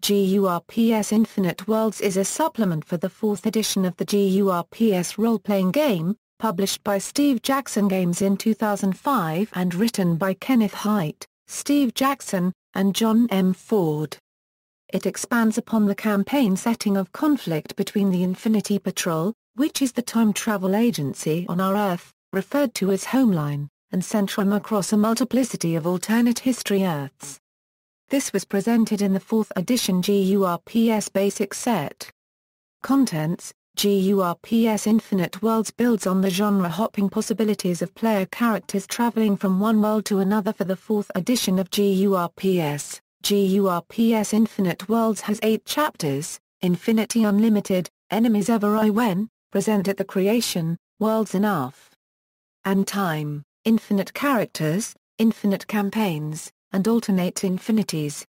GURPS Infinite Worlds is a supplement for the 4th edition of the GURPS role-playing game, published by Steve Jackson Games in 2005 and written by Kenneth Hite, Steve Jackson, and John M. Ford. It expands upon the campaign setting of conflict between the Infinity Patrol, which is the time travel agency on our Earth, referred to as Homeline, and Centrum across a multiplicity of alternate history Earths. This was presented in the 4th edition GURPS Basic Set. Contents: GURPS Infinite Worlds builds on the genre-hopping possibilities of player characters traveling from one world to another for the 4th edition of GURPS. GURPS Infinite Worlds has 8 chapters: Infinity Unlimited, Enemies Ever I When, Present at the Creation, Worlds Enough, and Time, Infinite Characters, Infinite Campaigns, and Alternate Infinities.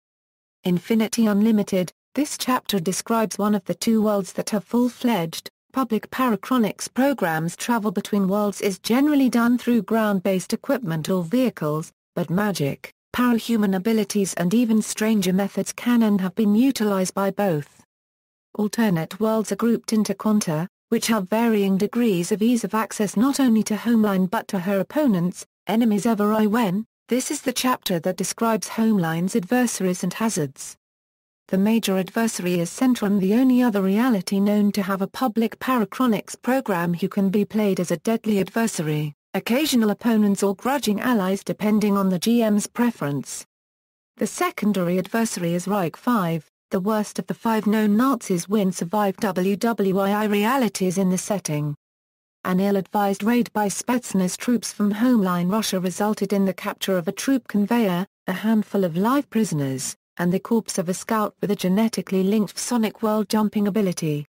Infinity Unlimited. This chapter describes one of the 2 worlds that have full-fledged, public parachronics programs. Travel between worlds is generally done through ground-based equipment or vehicles, but magic, parahuman abilities and even stranger methods can and have been utilized by both. Alternate worlds are grouped into quanta, which have varying degrees of ease of access not only to Homeline but to her opponents, enemies ever I when. This is the chapter that describes Homeline's adversaries and hazards. The major adversary is Centrum, the only other reality known to have a public parachronics program who can be played as a deadly adversary, occasional opponents or grudging allies depending on the GM's preference. The secondary adversary is Reich 5, the worst of the 5 known Nazis who survived WWII realities in the setting. An ill-advised raid by Spetsnaz troops from Homeline Russia resulted in the capture of a troop conveyor, a handful of live prisoners, and the corpse of a scout with a genetically linked sonic world-jumping ability.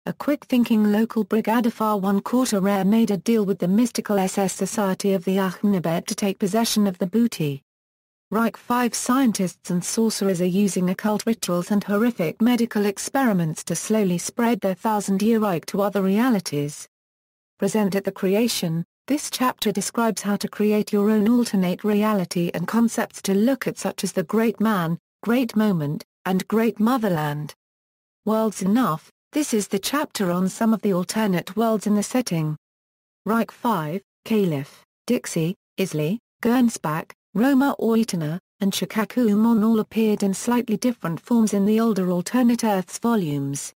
A quick-thinking local Brigadifar 1/4 rare made a deal with the mystical SS Society of the Ahmedabad to take possession of the booty. Reich 5 scientists and sorcerers are using occult rituals and horrific medical experiments to slowly spread their thousand-year Reich to other realities. Present at the Creation. This chapter describes how to create your own alternate reality and concepts to look at, such as the Great Man, Great Moment, and Great Motherland. Worlds Enough. This is the chapter on some of the alternate worlds in the setting. Reich 5, Caliph, Dixie, Islay, Gernsback, Roma Oitana, and Shikakumon all appeared in slightly different forms in the older Alternate Earths volumes.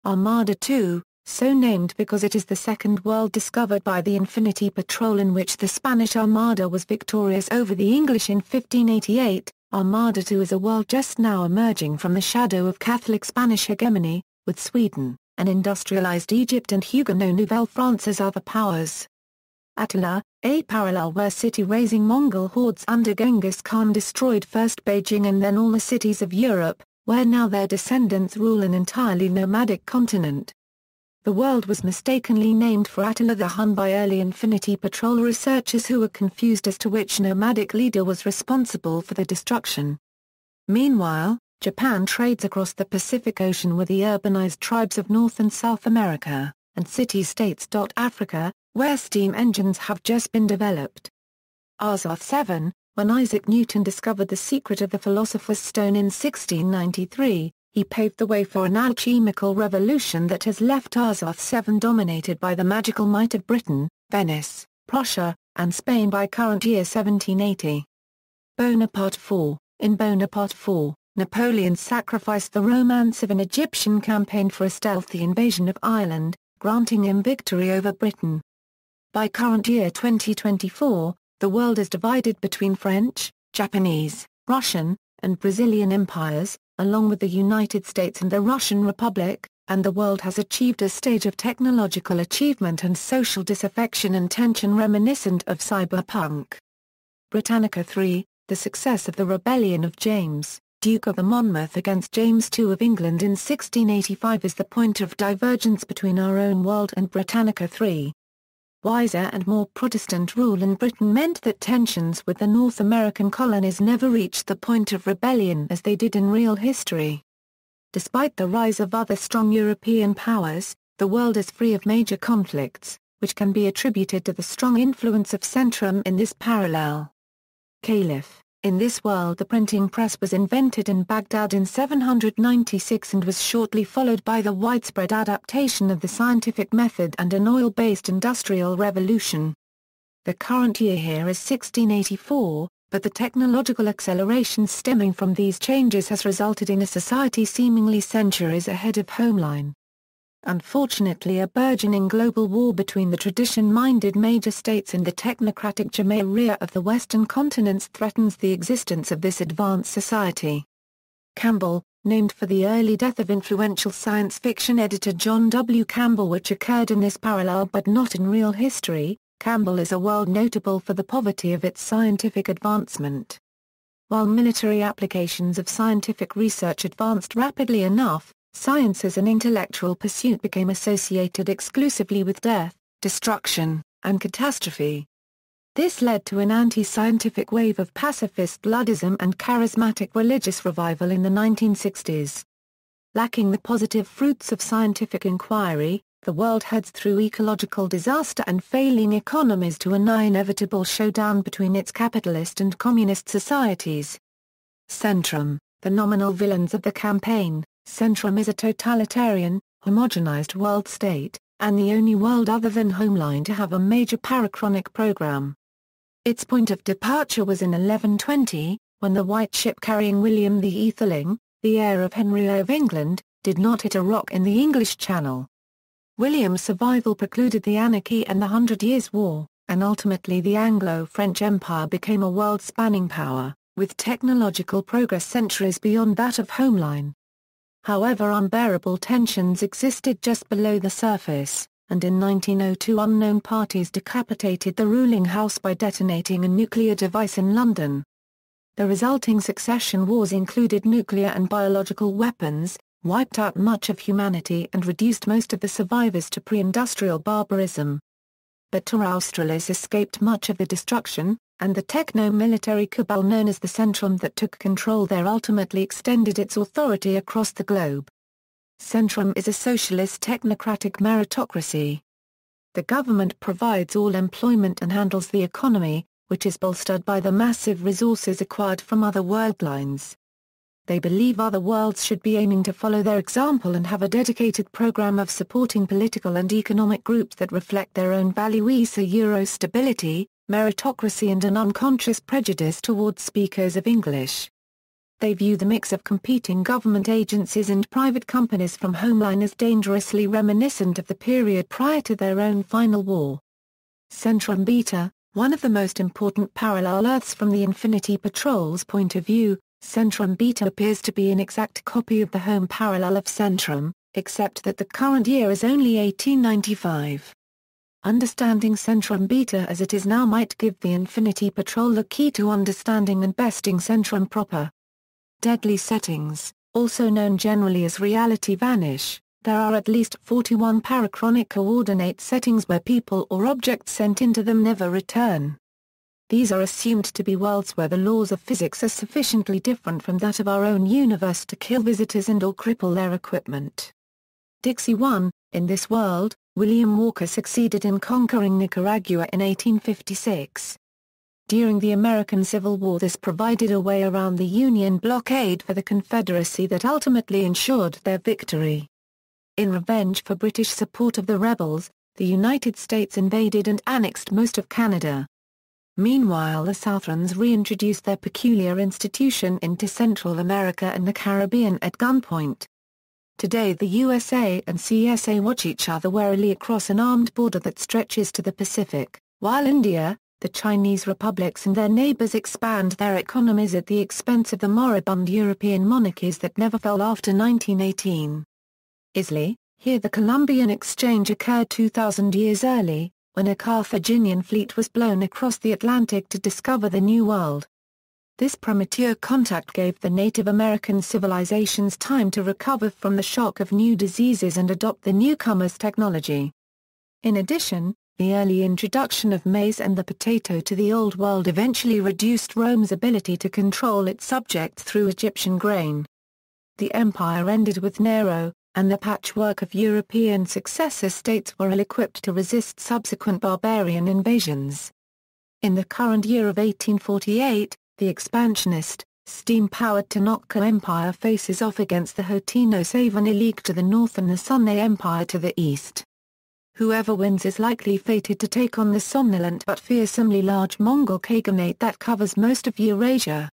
Armada 2, so named because it is the second world discovered by the Infinity Patrol, in which the Spanish Armada was victorious over the English in 1588. Armada 2 is a world just now emerging from the shadow of Catholic Spanish hegemony, with Sweden, an industrialized Egypt and Huguenot Nouvelle France as other powers. Attila, a parallel where city-raising Mongol hordes under Genghis Khan destroyed first Beijing and then all the cities of Europe, where now their descendants rule an entirely nomadic continent. The world was mistakenly named for Attila the Hun by early Infinity Patrol researchers who were confused as to which nomadic leader was responsible for the destruction. Meanwhile, Japan trades across the Pacific Ocean with the urbanized tribes of North and South America, and city-states. Africa, where steam engines have just been developed. Azoth 7, when Isaac Newton discovered the secret of the Philosopher's Stone in 1693, he paved the way for an alchemical revolution that has left Azoth 7 dominated by the magical might of Britain, Venice, Prussia, and Spain by current year 1780. Bonaparte 4. In Bonaparte 4, Napoleon sacrificed the romance of an Egyptian campaign for a stealthy invasion of Ireland, granting him victory over Britain. By current year 2024, the world is divided between French, Japanese, Russian, and Brazilian empires, along with the United States and the Russian Republic, and the world has achieved a stage of technological achievement and social disaffection and tension reminiscent of cyberpunk. Britannica 3, the success of the rebellion of James, Duke of the Monmouth against James II of England in 1685 is the point of divergence between our own world and Britannica 3. Wiser and more Protestant rule in Britain meant that tensions with the North American colonies never reached the point of rebellion as they did in real history. Despite the rise of other strong European powers, the world is free of major conflicts, which can be attributed to the strong influence of Centrum in this parallel. Caliph, In this world the printing press was invented in Baghdad in 796 and was shortly followed by the widespread adaptation of the scientific method and an oil-based industrial revolution. The current year here is 1684, but the technological acceleration stemming from these changes has resulted in a society seemingly centuries ahead of Homeline. Unfortunately, a burgeoning global war between the tradition-minded major states and the technocratic Jamahiriya of the Western continents threatens the existence of this advanced society. Campbell, named for the early death of influential science fiction editor John W. Campbell, which occurred in this parallel but not in real history, Campbell is a world notable for the poverty of its scientific advancement. While military applications of scientific research advanced rapidly enough, science as an intellectual pursuit became associated exclusively with death, destruction, and catastrophe. This led to an anti-scientific wave of pacifist bloodism and charismatic religious revival in the 1960s. Lacking the positive fruits of scientific inquiry, the world heads through ecological disaster and failing economies to a nigh-inevitable showdown between its capitalist and communist societies. Centrum, the nominal villains of the campaign. Centrum is a totalitarian, homogenized world state, and the only world other than Homeline to have a major parachronic program. Its point of departure was in 1120, when the white ship carrying William the Aetheling, the heir of Henry of England, did not hit a rock in the English Channel. William's survival precluded the anarchy and the 100 Years' War, and ultimately the Anglo-French Empire became a world-spanning power, with technological progress centuries beyond that of Homeline. However, unbearable tensions existed just below the surface, and in 1902 unknown parties decapitated the ruling house by detonating a nuclear device in London. The resulting succession wars included nuclear and biological weapons, wiped out much of humanity and reduced most of the survivors to pre-industrial barbarism. But Terra Australis escaped much of the destruction, and the techno-military cabal known as the Centrum that took control there ultimately extended its authority across the globe. Centrum is a socialist technocratic meritocracy. The government provides all employment and handles the economy, which is bolstered by the massive resources acquired from other worldlines. They believe other worlds should be aiming to follow their example and have a dedicated program of supporting political and economic groups that reflect their own values: Euro stability, meritocracy and an unconscious prejudice towards speakers of English. They view the mix of competing government agencies and private companies from Homeline as dangerously reminiscent of the period prior to their own final war. Centrum Beta, one of the most important parallel Earths from the Infinity Patrol's point of view, Centrum Beta appears to be an exact copy of the home parallel of Centrum, except that the current year is only 1895. Understanding Centrum Beta as it is now might give the Infinity Patrol the key to understanding and besting Centrum proper. Deadly settings, also known generally as reality vanish. There are at least 41 parachronic coordinate settings where people or objects sent into them never return. These are assumed to be worlds where the laws of physics are sufficiently different from that of our own universe to kill visitors and or cripple their equipment. Dixie 1, in this world, William Walker succeeded in conquering Nicaragua in 1856. During the American Civil War this provided a way around the Union blockade for the Confederacy that ultimately ensured their victory. In revenge for British support of the rebels, the United States invaded and annexed most of Canada. Meanwhile the Southrons reintroduced their peculiar institution into Central America and the Caribbean at gunpoint. Today the USA and CSA watch each other warily across an armed border that stretches to the Pacific, while India, the Chinese republics and their neighbors expand their economies at the expense of the moribund European monarchies that never fell after 1918. Isly, here the Columbian Exchange occurred 2,000 years early, when a Carthaginian fleet was blown across the Atlantic to discover the New World. This premature contact gave the Native American civilizations time to recover from the shock of new diseases and adopt the newcomers' technology. In addition, the early introduction of maize and the potato to the Old World eventually reduced Rome's ability to control its subjects through Egyptian grain. The empire ended with Nero, and the patchwork of European successor states were ill-equipped to resist subsequent barbarian invasions. In the current year of 1848, The expansionist, steam-powered Tanaka Empire faces off against the Haudenosaunee League to the north and the Sunne Empire to the east. Whoever wins is likely fated to take on the somnolent but fearsomely large Mongol Khaganate that covers most of Eurasia.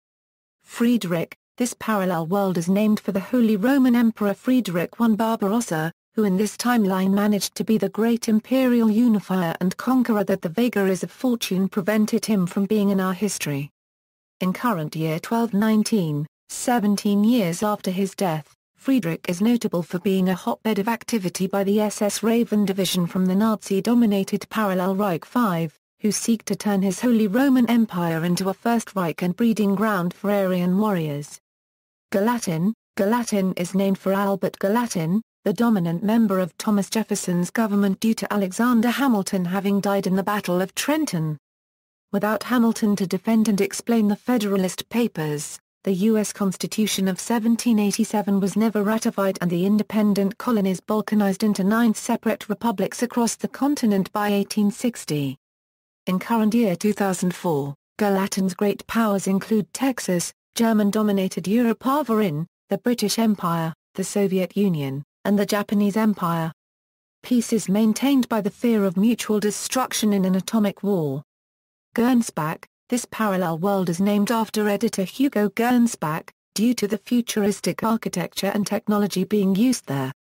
Friedrich, this parallel world is named for the Holy Roman Emperor Friedrich I Barbarossa, who in this timeline managed to be the great imperial unifier and conqueror that the vagaries of fortune prevented him from being in our history. In current year 1219, 17 years after his death, Friedrich is notable for being a hotbed of activity by the SS Raven division from the Nazi-dominated Parallel Reich V, who seek to turn his Holy Roman Empire into a First Reich and breeding ground for Aryan warriors. Gallatin is named for Albert Gallatin, the dominant member of Thomas Jefferson's government due to Alexander Hamilton having died in the Battle of Trenton. Without Hamilton to defend and explain the Federalist Papers, the U.S. Constitution of 1787 was never ratified and the independent colonies balkanized into 9 separate republics across the continent by 1860. In current year 2004, Gallatin's great powers include Texas, German-dominated Europe-Avarin, the British Empire, the Soviet Union, and the Japanese Empire. Peace is maintained by the fear of mutual destruction in an atomic war. Gernsback, this parallel world is named after editor Hugo Gernsback, due to the futuristic architecture and technology being used there.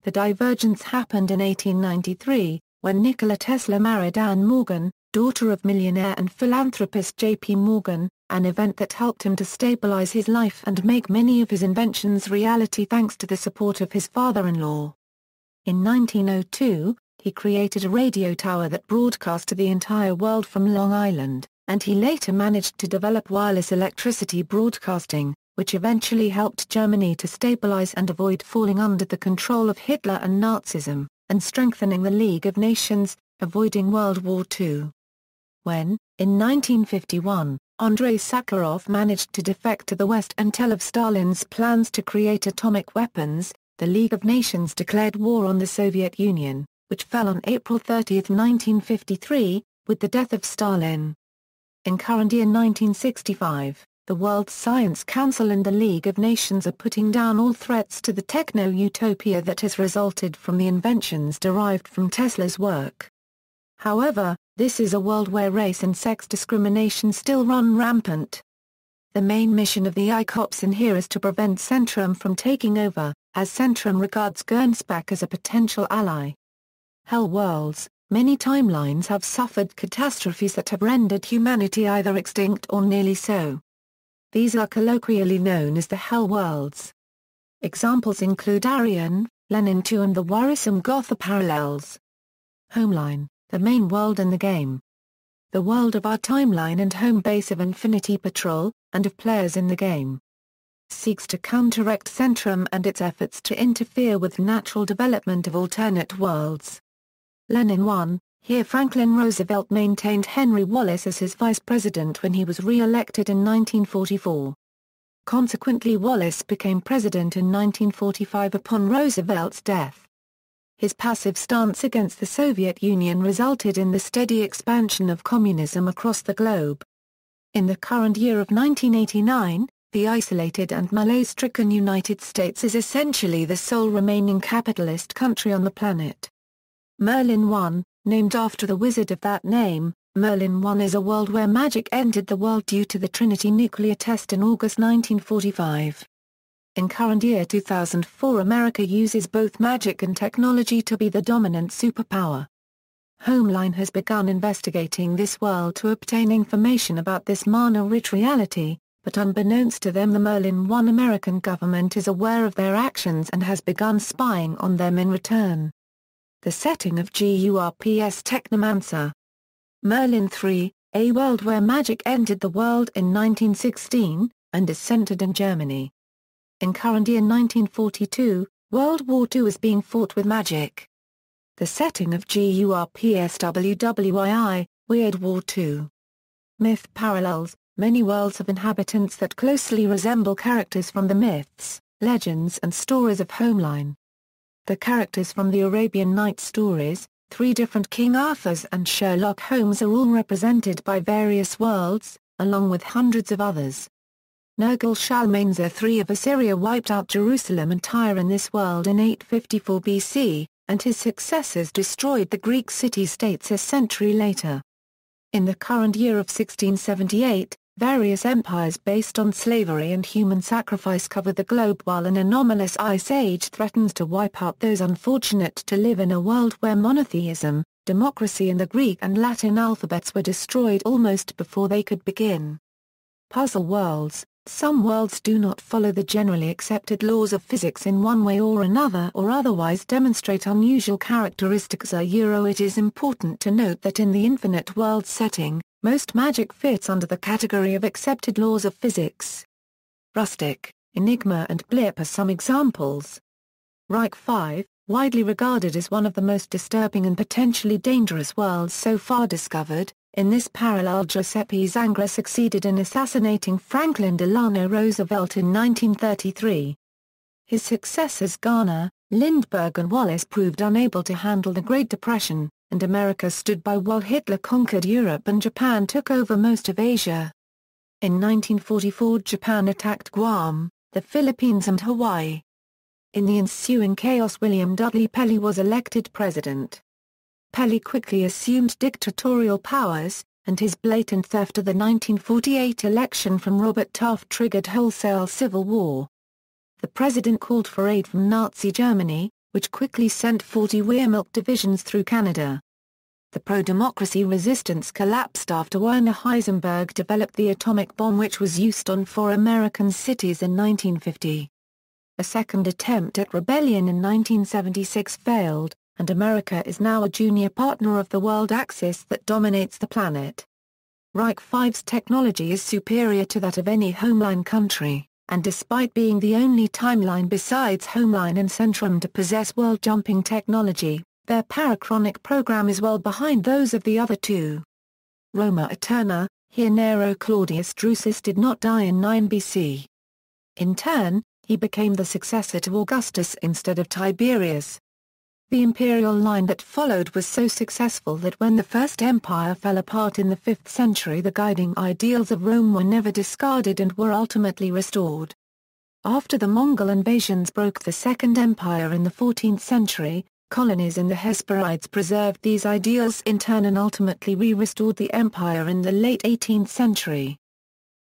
The divergence happened in 1893, when Nikola Tesla married Anne Morgan, daughter of millionaire and philanthropist J.P. Morgan, an event that helped him to stabilize his life and make many of his inventions reality thanks to the support of his father-in-law. In 1902, he created a radio tower that broadcast to the entire world from Long Island, and he later managed to develop wireless electricity broadcasting, which eventually helped Germany to stabilize and avoid falling under the control of Hitler and Nazism, and strengthening the League of Nations, avoiding World War II. When, in 1951, Andrei Sakharov managed to defect to the West and tell of Stalin's plans to create atomic weapons, the League of Nations declared war on the Soviet Union, which fell on April 30, 1953, with the death of Stalin. In current year 1965, the World Science Council and the League of Nations are putting down all threats to the techno-utopia that has resulted from the inventions derived from Tesla's work. However, this is a world where race and sex discrimination still run rampant. The main mission of the ICOPS in here is to prevent Centrum from taking over, as Centrum regards Gernsback as a potential ally. Hell worlds. Many timelines have suffered catastrophes that have rendered humanity either extinct or nearly so. These are colloquially known as the Hell worlds. Examples include Arion, Lenin II and the worrisome Gotha parallels. Homeline, the main world in the game. The world of our timeline and home base of Infinity Patrol, and of players in the game. Seeks to counteract Centrum and its efforts to interfere with natural development of alternate worlds. Lenin 1, here Franklin Roosevelt maintained Henry Wallace as his vice president when he was re-elected in 1944. Consequently Wallace became president in 1945 upon Roosevelt's death. His passive stance against the Soviet Union resulted in the steady expansion of communism across the globe. In the current year of 1989, the isolated and malaise-stricken United States is essentially the sole remaining capitalist country on the planet. Merlin 1, named after the wizard of that name, Merlin 1 is a world where magic entered the world due to the Trinity nuclear test in August 1945. In current year 2004 America uses both magic and technology to be the dominant superpower. Homeline has begun investigating this world to obtain information about this mana-rich reality, but unbeknownst to them the Merlin 1 American government is aware of their actions and has begun spying on them in return. The setting of GURPS Technomancer. Merlin 3, a world where magic entered the world in 1916, and is centered in Germany. In current year 1942, World War II is being fought with magic. The setting of GURPS WWII, Weird War II. Myth parallels. Many worlds have inhabitants that closely resemble characters from the myths, legends and stories of Homeline. The characters from the Arabian Nights stories, 3 different King Arthurs and Sherlock Holmes are all represented by various worlds, along with hundreds of others. Nergal-Shalmaneser III of Assyria wiped out Jerusalem and Tyre in this world in 854 BC, and his successors destroyed the Greek city-states a century later. In the current year of 1678, various empires based on slavery and human sacrifice cover the globe, while an anomalous ice age threatens to wipe out those unfortunate to live in a world where monotheism, democracy and the Greek and Latin alphabets were destroyed almost before they could begin. Puzzle worlds. Some worlds do not follow the generally accepted laws of physics in one way or another, or otherwise demonstrate unusual characteristics. It is important to note that in the Infinite Worlds setting, most magic fits under the category of accepted laws of physics. Rustic, Enigma and Blip are some examples. Reich 5, widely regarded as one of the most disturbing and potentially dangerous worlds so far discovered. In this parallel, Giuseppe Zangara succeeded in assassinating Franklin Delano Roosevelt in 1933. His successors Garner, Lindbergh and Wallace proved unable to handle the Great Depression, and America stood by while Hitler conquered Europe and Japan took over most of Asia. In 1944, Japan attacked Guam, the Philippines and Hawaii. In the ensuing chaos, William Dudley Pelley was elected president. Pelley quickly assumed dictatorial powers, and his blatant theft of the 1948 election from Robert Taft triggered wholesale civil war. The president called for aid from Nazi Germany, which quickly sent 40 Wehrmacht divisions through Canada. The pro-democracy resistance collapsed after Werner Heisenberg developed the atomic bomb, which was used on 4 American cities in 1950. A second attempt at rebellion in 1976 failed, and America is now a junior partner of the world axis that dominates the planet. Reich 5's technology is superior to that of any Homeline country, and despite being the only timeline besides Homeline and Centrum to possess world-jumping technology, their parachronic program is well behind those of the other two. Roma Eterna, here Nero Claudius Drusus did not die in 9 BC. In turn, he became the successor to Augustus instead of Tiberius. The imperial line that followed was so successful that when the First Empire fell apart in the 5th century, the guiding ideals of Rome were never discarded and were ultimately restored. After the Mongol invasions broke the Second Empire in the 14th century, colonies in the Hesperides preserved these ideals in turn and ultimately re-restored the empire in the late 18th century.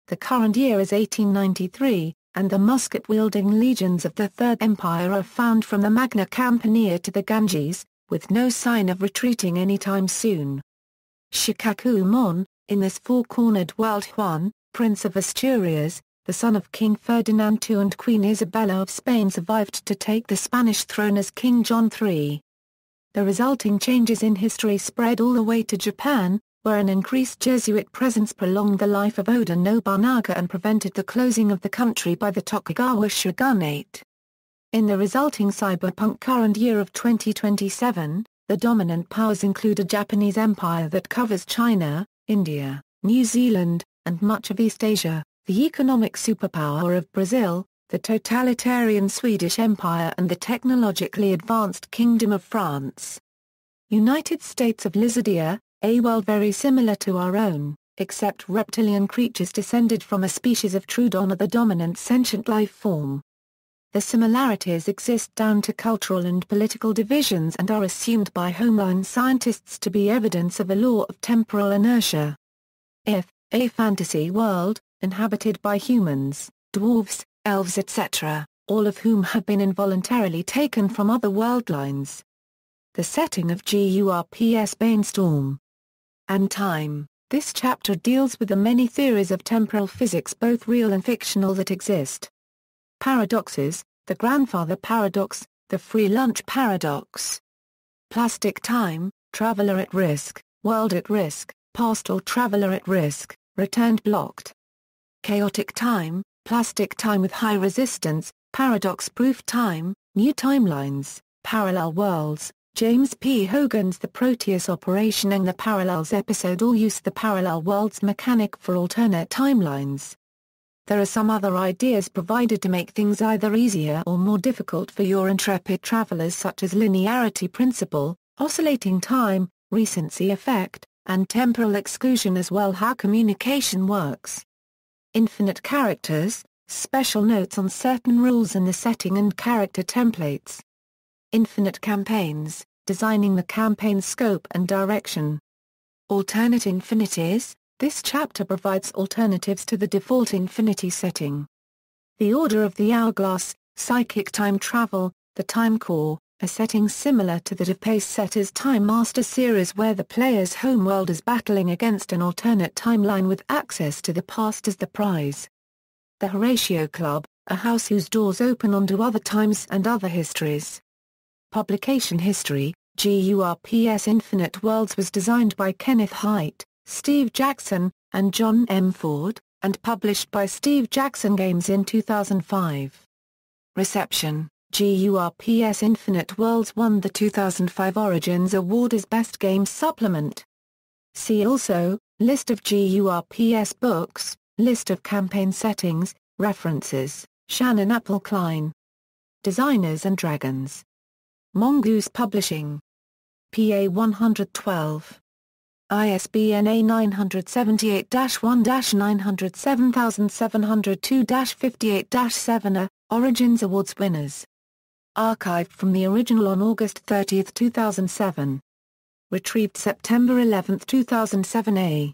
The current year is 1893, and the musket-wielding legions of the Third Empire are found from the Magna Campania to the Ganges, with no sign of retreating anytime soon. Shikaku Mon, in this four-cornered world, Juan, Prince of Asturias, the son of King Ferdinand II and Queen Isabella of Spain, survived to take the Spanish throne as King John III. The resulting changes in history spread all the way to Japan, where an increased Jesuit presence prolonged the life of Oda Nobunaga and prevented the closing of the country by the Tokugawa shogunate. In the resulting cyberpunk current year of 2027, the dominant powers include a Japanese empire that covers China, India, New Zealand, and much of East Asia, the economic superpower of Brazil, the totalitarian Swedish Empire and the technologically advanced Kingdom of France. United States of Lizardia, a world very similar to our own, except reptilian creatures descended from a species of Trudon are the dominant sentient life form. The similarities exist down to cultural and political divisions and are assumed by Homeline scientists to be evidence of a law of temporal inertia. If, a fantasy world, inhabited by humans, dwarves, elves etc., all of whom have been involuntarily taken from other worldlines. The setting of GURPS Brainstorm and Time. This chapter deals with the many theories of temporal physics, both real and fictional, that exist. Paradoxes, the grandfather paradox, the free lunch paradox. Plastic time, traveler at risk, world at risk, past or traveler at risk, returned blocked. Chaotic time, plastic time with high resistance, paradox-proof time, new timelines, parallel worlds. James P. Hogan's The Proteus Operation and the Parallels episode all use the parallel worlds mechanic for alternate timelines. There are some other ideas provided to make things either easier or more difficult for your intrepid travelers, such as linearity principle, oscillating time, recency effect, and temporal exclusion as well. How communication works. Infinite characters, special notes on certain rules in the setting and character templates. Infinite campaigns, designing the campaign scope and direction. Alternate infinities, this chapter provides alternatives to the default infinity setting. The Order of the Hourglass, Psychic Time Travel, the Time Core, a setting similar to that of Pace Setter's Time Master series where the player's homeworld is battling against an alternate timeline with access to the past as the prize. The Horatio Club, a house whose doors open onto other times and other histories. Publication history, GURPS Infinite Worlds was designed by Kenneth Hite, Steve Jackson, and John M. Ford, and published by Steve Jackson Games in 2005. Reception: GURPS Infinite Worlds won the 2005 Origins Award as Best Game Supplement. See also, List of GURPS books, List of campaign settings, references, Shannon Appel-Klein. Designers and Dragons. Mongoose Publishing. PA 112. ISBN A978-1-907702-58-7 Origins Awards winners. Archived from the original on August 30, 2007. Retrieved September 11, 2007 A.